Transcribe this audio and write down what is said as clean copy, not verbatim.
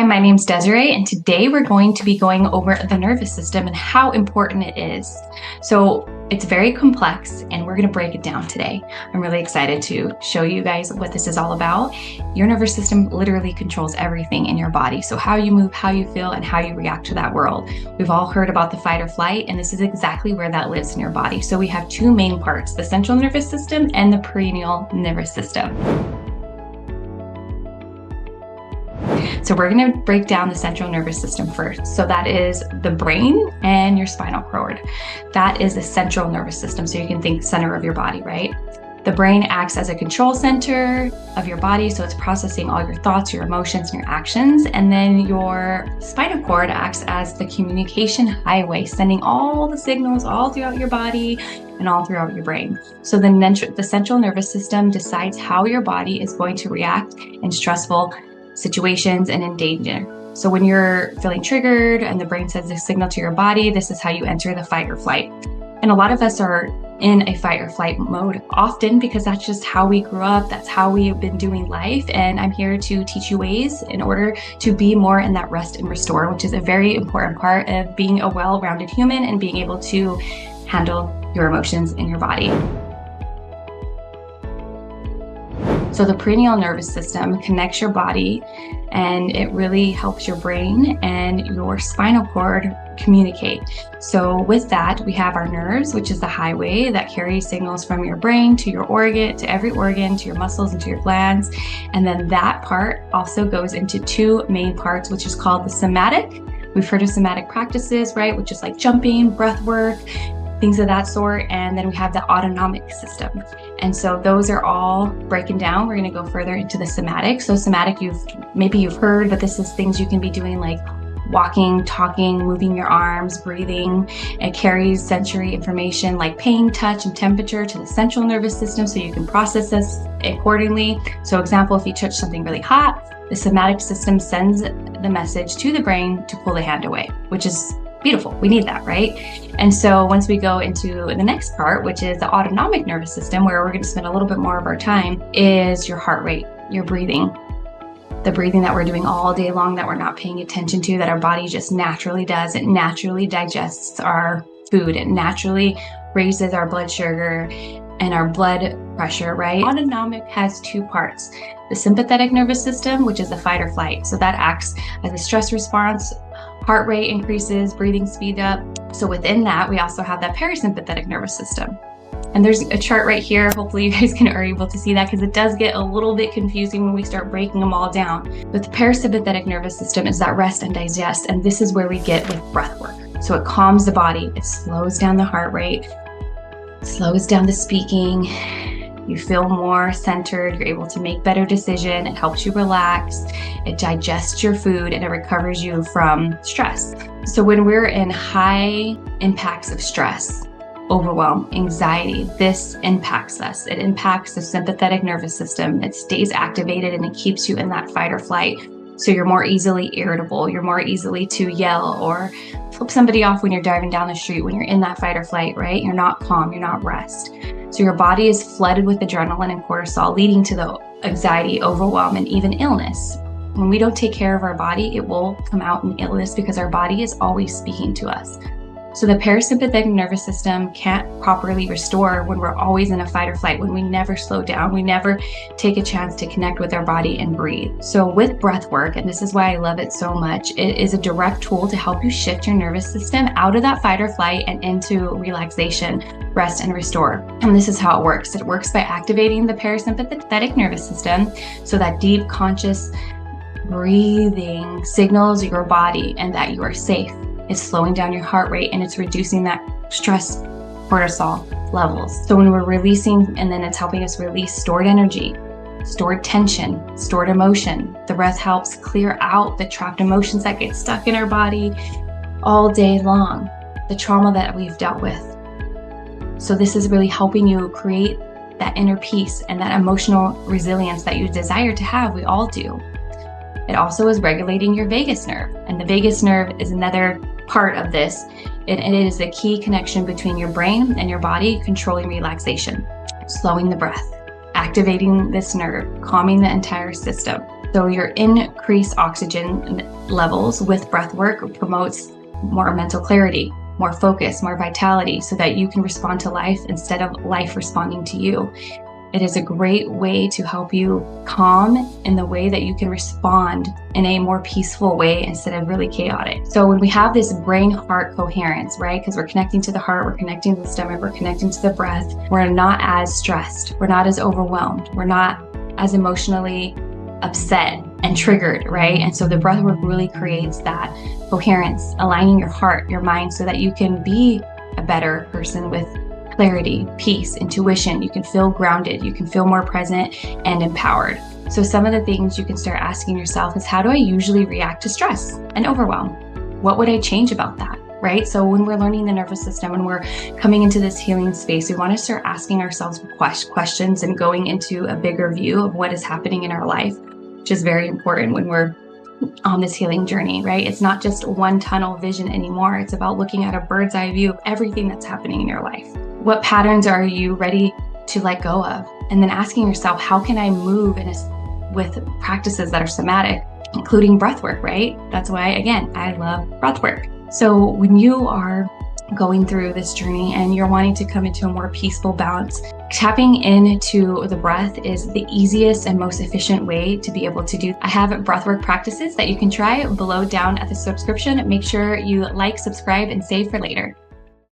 Hi, my name's Desiree, and today we're going to be going over the nervous system and how important it is. So it's very complex, and we're going to break it down today. I'm really excited to show you guys what this is all about. Your nervous system literally controls everything in your body. So how you move, how you feel, and how you react to that world. We've all heard about the fight or flight, and this is exactly where that lives in your body. So we have two main parts, the central nervous system and the peripheral nervous system. So we're going to break down the central nervous system first. So that is the brain and your spinal cord. That is the central nervous system. So you can think center of your body, right? The brain acts as a control center of your body. So it's processing all your thoughts, your emotions, and your actions. And then your spinal cord acts as the communication highway, sending all the signals all throughout your body and all throughout your brain. So the central nervous system decides how your body is going to react in stressful situations and in danger. So when you're feeling triggered and the brain sends a signal to your body, this is how you enter the fight or flight. And a lot of us are in a fight or flight mode often because that's just how we grew up. That's how we have been doing life. And I'm here to teach you ways in order to be more in that rest and restore, which is a very important part of being a well-rounded human and being able to handle your emotions in your body. So the peripheral nervous system connects your body, and it really helps your brain and your spinal cord communicate. So with that, we have our nerves, which is the highway that carries signals from your brain to your organ, to every organ, to your muscles and to your glands. And then that part also goes into two main parts, which is called the somatic. We've heard of somatic practices, right? Which is like jumping, breath work, things of that sort. And then we have the autonomic system. And so those are all breaking down. We're going to go further into the somatic. So somatic, maybe you've heard, but this is things you can be doing like walking, talking, moving your arms, breathing. It carries sensory information like pain, touch, and temperature to the central nervous system so you can process this accordingly. So example, if you touch something really hot, the somatic system sends the message to the brain to pull the hand away, which is beautiful. We need that, right? And so once we go into the next part, which is the autonomic nervous system, where we're going to spend a little bit more of our time, is your heart rate, your breathing. The breathing that we're doing all day long that we're not paying attention to, that our body just naturally does. It naturally digests our food. It naturally raises our blood sugar and our blood pressure, right? Autonomic has two parts. The sympathetic nervous system, which is the fight or flight. So that acts as a stress response. Heart rate increases, breathing speed up. So within that, we also have that parasympathetic nervous system. And there's a chart right here. Hopefully you guys are able to see that because it does get a little bit confusing when we start breaking them all down. But the parasympathetic nervous system is that rest and digest. And this is where we get with breath work. So it calms the body. It slows down the heart rate, slows down the speaking. You feel more centered, you're able to make better decisions, it helps you relax, it digests your food, and it recovers you from stress. So when we're in high impacts of stress, overwhelm, anxiety, this impacts us. It impacts the sympathetic nervous system. It stays activated and it keeps you in that fight or flight. So you're more easily irritable, you're more easily to yell or flip somebody off when you're driving down the street, when you're in that fight or flight, right? You're not calm, you're not rest. So your body is flooded with adrenaline and cortisol, leading to the anxiety, overwhelm, and even illness. When we don't take care of our body, it will come out in illness because our body is always speaking to us. So the parasympathetic nervous system can't properly restore when we're always in a fight or flight, when we never slow down, we never take a chance to connect with our body and breathe. So with breath work, and this is why I love it so much, it is a direct tool to help you shift your nervous system out of that fight or flight and into relaxation, rest, and restore. And this is how it works. It works by activating the parasympathetic nervous system so that deep conscious breathing signals your body and that you are safe. It's slowing down your heart rate and it's reducing that stress cortisol levels. So when we're releasing, and then it's helping us release stored energy, stored tension, stored emotion. The breath helps clear out the trapped emotions that get stuck in our body all day long, the trauma that we've dealt with. So this is really helping you create that inner peace and that emotional resilience that you desire to have. We all do. It also is regulating your vagus nerve. And the vagus nerve is another part of this. It is the key connection between your brain and your body, controlling relaxation, slowing the breath, activating this nerve, calming the entire system. So your increased oxygen levels with breath work promotes more mental clarity, more focus, more vitality, so that you can respond to life instead of life responding to you. It is a great way to help you calm in the way that you can respond in a more peaceful way instead of really chaotic. So when we have this brain-heart coherence, right? Because we're connecting to the heart, we're connecting to the stomach, we're connecting to the breath, we're not as stressed, we're not as overwhelmed, we're not as emotionally upset and triggered, right? And so the breath work really creates that coherence, aligning your heart, your mind, so that you can be a better person with clarity, peace, intuition. You can feel grounded, you can feel more present and empowered. So some of the things you can start asking yourself is, how do I usually react to stress and overwhelm? What would I change about that, right? So when we're learning the nervous system and we're coming into this healing space, we want to start asking ourselves questions and going into a bigger view of what is happening in our life, which is very important when we're on this healing journey, right? It's not just one tunnel vision anymore. It's about looking at a bird's eye view of everything that's happening in your life. What patterns are you ready to let go of? And then asking yourself, how can I move with practices that are somatic, including breath work, right? That's why, again, I love breath work. So when you are going through this journey and you're wanting to come into a more peaceful balance, tapping into the breath is the easiest and most efficient way to be able to do. I have breathwork practices that you can try below down at the subscription. Make sure you like, subscribe, and save for later.